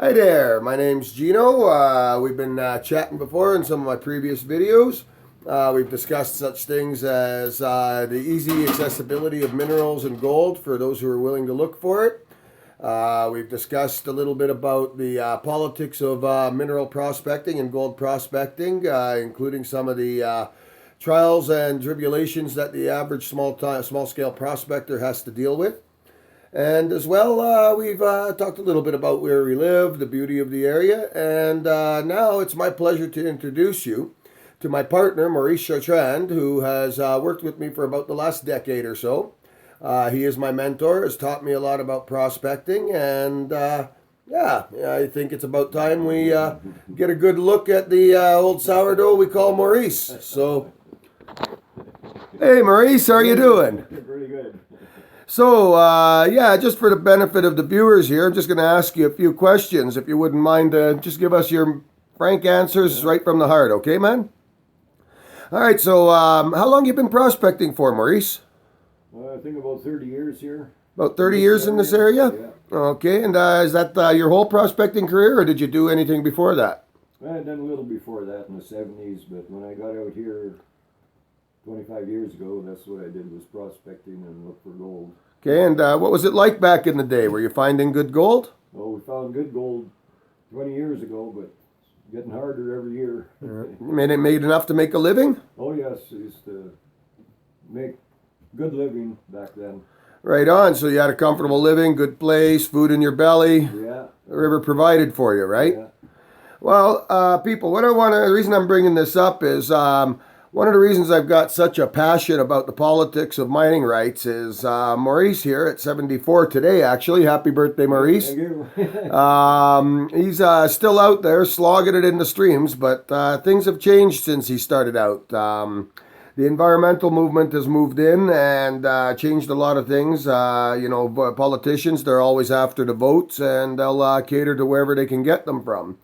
Hi there, my name's Gino. We've been chatting before in some of my previous videos. We've discussed such things as the easy accessibility of minerals and gold for those who are willing to look for it. We've discussed a little bit about the politics of mineral prospecting and gold prospecting, including some of the trials and tribulations that the average small scale prospector has to deal with. And as well, we've talked a little bit about where we live, the beauty of the area, and now it's my pleasure to introduce you to my partner, Maurice, who has worked with me for about the last decade or so. He is my mentor, has taught me a lot about prospecting, and yeah, I think it's about time we get a good look at the old sourdough we call Maurice. So, hey Maurice, how are you doing? Pretty good. So, yeah, just for the benefit of the viewers here, I'm just going to ask you a few questions. If you wouldn't mind, just give us your frank answers right from the heart, okay, man? All right, so how long you been prospecting for, Maurice? I think about 30 years here. About 30 years in this area? Yeah. Okay, and is that your whole prospecting career, or did you do anything before that? I had done a little before that in the 70s, but when I got out here 25 years ago, that's what I did, was prospecting and look for gold. Okay, and what was it like back in the day? Were you finding good gold? Well, we found good gold 20 years ago, but it's getting harder every year. Made enough to make a living? Oh yes, I used to make good living back then. Right on, so you had a comfortable living, good place, food in your belly. Yeah. The river provided for you, right? Yeah. Well, people, the reason I'm bringing this up is one of the reasons I've got such a passion about the politics of mining rights is Maurice here at 74 today, actually. Happy birthday, Maurice. Thank you. He's still out there slogging it in the streams, but things have changed since he started out. The environmental movement has moved in and changed a lot of things. Politicians, they're always after the votes, and they'll cater to wherever they can get them from.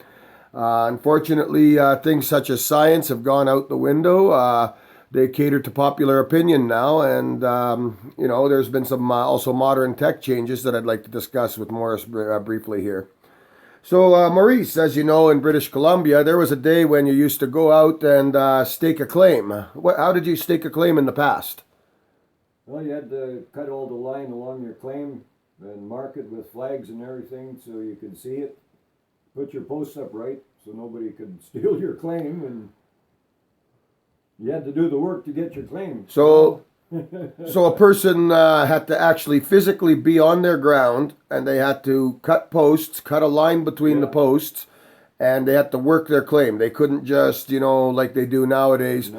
Unfortunately, things such as science have gone out the window. They cater to popular opinion now, and there's been some also modern tech changes that I'd like to discuss with Maurice briefly here. So, Maurice, as you know, in British Columbia, there was a day when you used to go out and stake a claim. How did you stake a claim in the past? Well, you had to cut all the line along your claim and mark it with flags and everything so you could see it. Put your posts up right so nobody could steal your claim, and you had to do the work to get your claim. So a person had to actually physically be on their ground, and they had to cut posts, cut a line between the posts, and they had to work their claim. They couldn't just, like they do nowadays,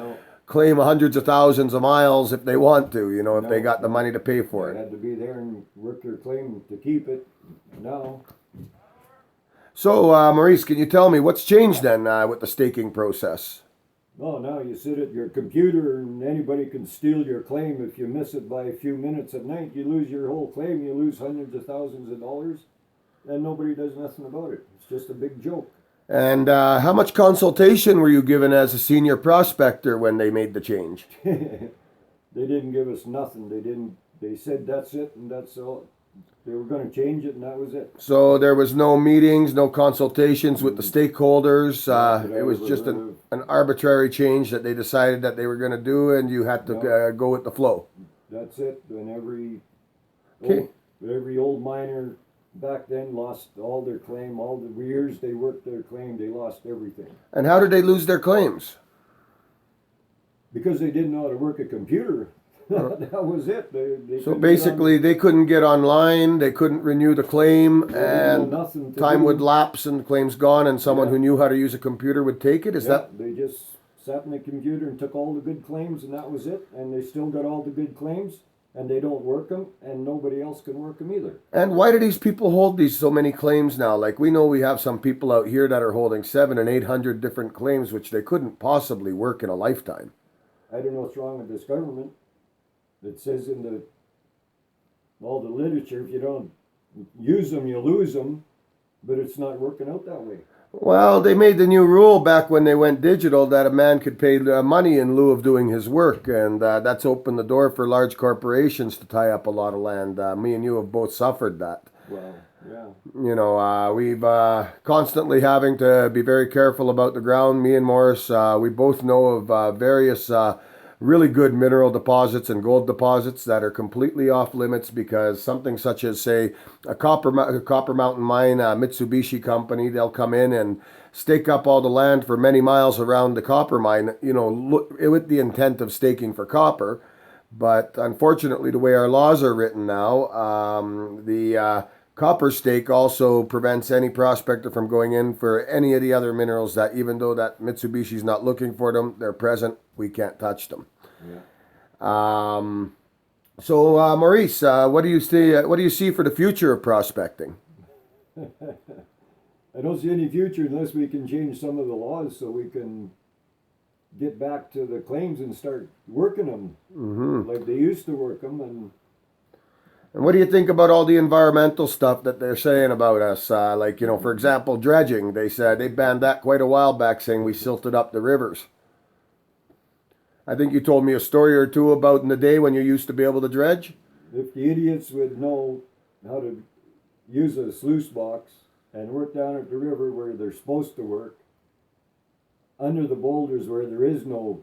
claim hundreds of thousands of miles if they want to, if they got the money to pay for it. They had to be there and work their claim to keep it. No. So, Maurice, can you tell me what's changed then with the staking process? Well, now you sit at your computer and anybody can steal your claim. If you miss it by a few minutes at night, you lose your whole claim. You lose hundreds of thousands of dollars, and nobody does nothing about it. It's just a big joke. And how much consultation were you given as a senior prospector when they made the change? They didn't give us nothing. They said that's it and that's all. They were going to change it, and that was it. So there was no meetings, no consultations with the stakeholders. It was just an arbitrary change that they decided that they were going to do, and you had to go with the flow. That's it. And every old miner back then lost all their claim. All the years they worked their claim, they lost everything. And how did they lose their claims? Because they didn't know how to work a computer. That was it. So basically, they couldn't get online, they couldn't renew the claim, and time would lapse and the claim's gone, and someone who knew how to use a computer would take it? They just sat in the computer and took all the good claims, and that was it. And they still got all the good claims, and they don't work them, and nobody else can work them either. And why do these people hold so many claims now? Like, we know we have some people out here that are holding 700 and 800 different claims, which they couldn't possibly work in a lifetime. I don't know what's wrong with this government. It says in all the literature, if you don't use them, you lose them, but it's not working out that way. Well, they made the new rule back when they went digital that a man could pay money in lieu of doing his work, and that's opened the door for large corporations to tie up a lot of land. Me and you have both suffered that. Well, Yeah. You know, we've constantly having to be very careful about the ground. Me and Maurice, we both know of various really good mineral deposits and gold deposits that are completely off limits because something such as, say, a Copper Mountain Mine, Mitsubishi company, they'll come in and stake up all the land for many miles around the copper mine, you know, with the intent of staking for copper. But unfortunately, the way our laws are written now, the copper stake also prevents any prospector from going in for any of the other minerals that, even though that Mitsubishi's not looking for them, they're present. We can't touch them. Yeah. So, Maurice, what do you see? What do you see for the future of prospecting? I don't see any future unless we can change some of the laws so we can get back to the claims and start working them like they used to work them. And what do you think about all the environmental stuff that they're saying about us? Like, you know, for example, dredging. They said they banned that quite a while back, saying we silted up the rivers. I think you told me a story or two about in the day when you used to be able to dredge. If the idiots would know how to use a sluice box and work down at the river where they're supposed to work, under the boulders where there is no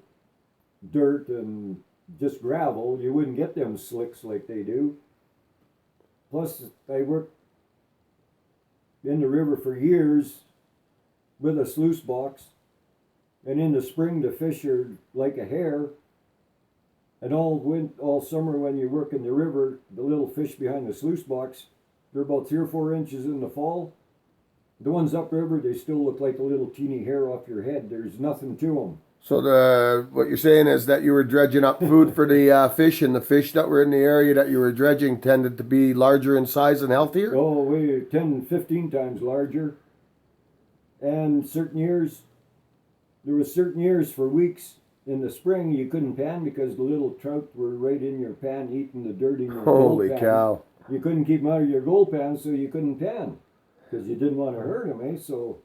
dirt and just gravel, you wouldn't get them slicks like they do. Plus, I worked in the river for years with a sluice box, and in the spring the fish are like a hare, and all summer when you work in the river, the little fish behind the sluice box, they're about 3 or 4 inches in the fall. The ones upriver, they still look like a little teeny hair off your head. There's nothing to them. So what you're saying is that you were dredging up food for the fish, and the fish that were in the area that you were dredging tended to be larger in size and healthier? Oh, way 10, 15 times larger. And there were certain years for weeks in the spring you couldn't pan because the little trout were right in your pan eating the dirt in your gold pan. Holy cow. You couldn't keep them out of your gold pan, so you couldn't pan because you didn't want to hurt them, eh? So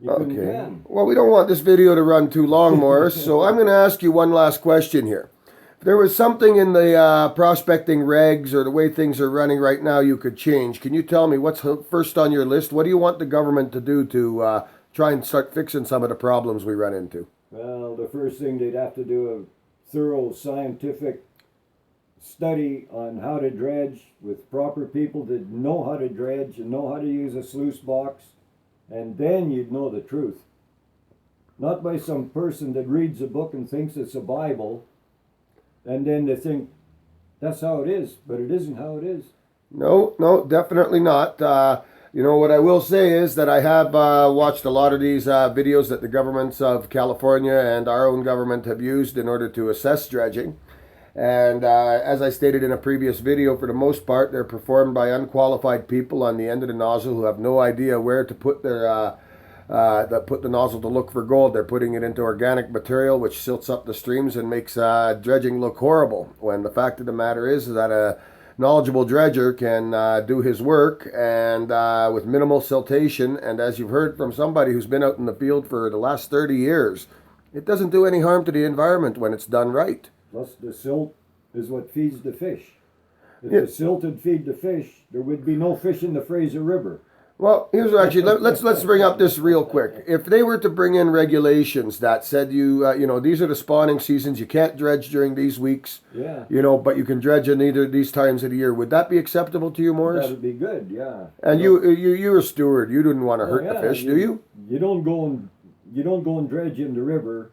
you couldn't pan. Well, we don't want this video to run too long, Maurice, so I'm going to ask you one last question here. If there was something in the prospecting regs or the way things are running right now you could change, can you tell me what's first on your list? What do you want the government to do to try and start fixing some of the problems we run into? Well, the first thing they'd have to do a thorough scientific study on how to dredge with proper people that know how to dredge and know how to use a sluice box, and then you'd know the truth. Not by some person that reads a book and thinks it's a Bible, and then they think that's how it is, but it isn't how it is. No, definitely not. You know, what I will say is that I have watched a lot of these videos that the governments of California and our own government have used in order to assess dredging. And as I stated in a previous video, for the most part, they're performed by unqualified people on the end of the nozzle who have no idea where to put their put the nozzle to look for gold. They're putting it into organic material, which silts up the streams and makes dredging look horrible. When the fact of the matter is that a knowledgeable dredger can do his work and with minimal siltation. And as you've heard from somebody who's been out in the field for the last 30 years, it doesn't do any harm to the environment when it's done right. Plus, the silt is what feeds the fish. If the silt would feed the fish, there would be no fish in the Fraser River. Well, here's actually let's bring up this real quick. If they were to bring in regulations that said you know, these are the spawning seasons, you can't dredge during these weeks. Yeah. You know, but you can dredge in either these times of the year. Would that be acceptable to you, Maurice? That would be good. Yeah. And you're a steward. You didn't want to hurt the fish, do you? You don't go and dredge in the river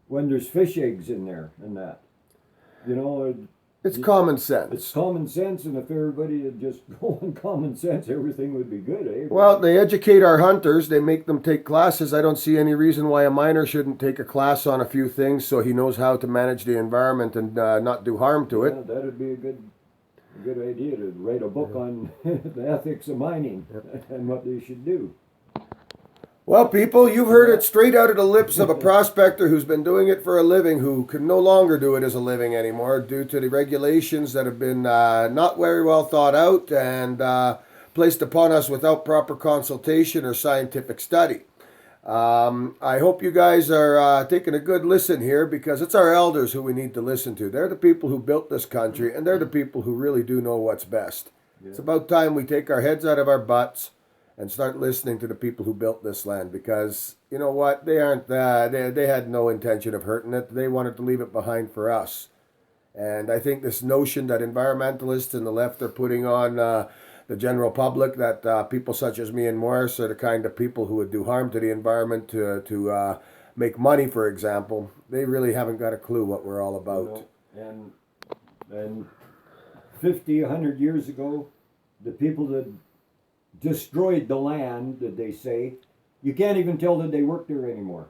when there's fish eggs in there and that. You know, it's common sense. It's common sense, and if everybody had just go on common sense, everything would be good, eh? Well, they educate our hunters. They make them take classes. I don't see any reason why a miner shouldn't take a class on a few things so he knows how to manage the environment and not do harm to it. Yeah, that would be a good idea to write a book on the ethics of mining and what they should do. Well, people, you've heard it straight out of the lips of a prospector who's been doing it for a living, who can no longer do it as a living anymore due to the regulations that have been not very well thought out and placed upon us without proper consultation or scientific study. I hope you guys are taking a good listen here, because it's our elders who we need to listen to. They're the people who built this country, and they're the people who really do know what's best. It's about time we take our heads out of our butts and start listening to the people who built this land, because you know what, they aren't they had no intention of hurting it. They wanted to leave it behind for us. And I think this notion that environmentalists and the left are putting on the general public, that people such as me and Maurice are the kind of people who would do harm to the environment to make money, for example, they really haven't got a clue what we're all about. And 50, 100 years ago, the people that destroyed the land, that they say, you can't even tell that they worked there anymore.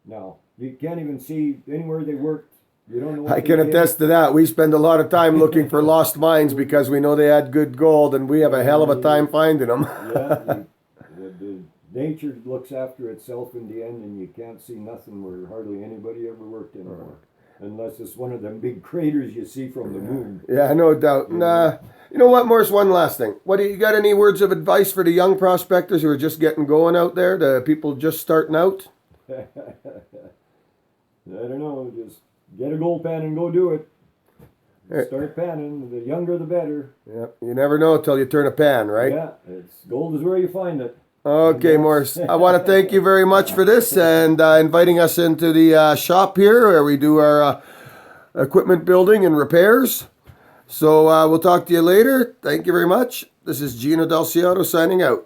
Now, you can't even see anywhere they worked. You don't know what I can attest to that. We spend a lot of time looking for lost mines because we know they had good gold, and we have a hell of a time finding them. The nature looks after itself in the end, and you can't see nothing where hardly anybody ever worked anymore. Unless it's one of them big craters you see from the moon. Yeah, no doubt. Nah, you know what, Maurice, one last thing. What do you got, any words of advice for the young prospectors who are just getting going out there, the people just starting out? I don't know, just get a gold pan and go do it. Start panning. The younger the better. Yeah, you never know until you turn a pan, right? Yeah, gold is where you find it. Okay, Maurice, I want to thank you very much for this and inviting us into the shop here where we do our equipment building and repairs. So we'll talk to you later. Thank you very much. This is Gino Del Ciotto signing out.